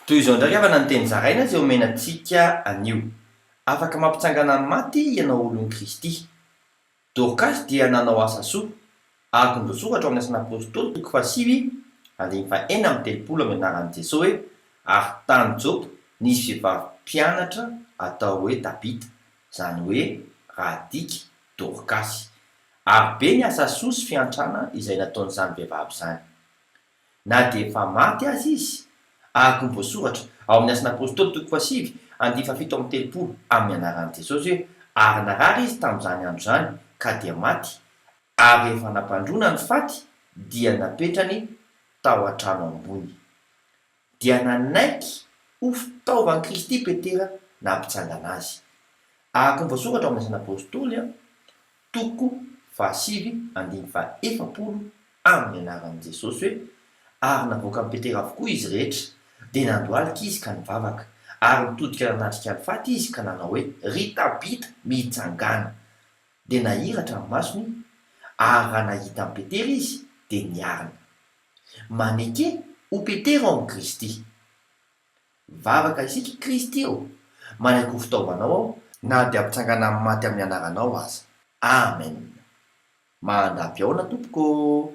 Toy izao ndraiky avana ny teny zaraina zay omenantsika anio. Afaka mampitsangana amin'ny maty ianao olon'i Kristy. Dorcas dia nanao asa soa, araka ny voasoratra ao amin'ny Asana Apôstôly toko 7:4-telopolo amin'ny anaran'i Jesosy hoe ary tany Jopa nisy vehivavy mpianatra atao hoe Tabita, zany hoe rahadika Dorcas. Ary be ny asa soa sy fiantrana izay nataon'izany vehivavy izany. Na dia efa maty azy izy, araka ny voasoratra ao amin'ny Asana Apôstôly toko 7:7-telopolo amin'ny anaran'i Jesosy hoe ary narary izy tamin'izany andro izany ka dia maty, ary rehefa nampandrona ny faty dia napetrany tao an-trano ambony. Dia nanaiky ho fitaovan'i Kristy Petera nampitsangana azy. Araka ny voasoratra ao amin'ny Asana Apôstôly toko 7:7-40 amin'ny anaran'i Jesosy hoe ary navoaka amin'ny Petera avokoa izy rehetra, dia nandohalika izy ka nivavaka, ary mitodika nanatrika ny faty izy ka nanao hoe ry Tabita mitsangana, dia nahiratra ny masony, ary raha nahita an'i Petera izy dia niarina. Maneke ho Petera ao amin'i Kristy. Vavaka isika Kristy ao, manaiky ho fitaovanao ao, na dia ampitsangana amin'ny maty amin'ny anaranao aza. Amen. Mandamby ao na tompoko.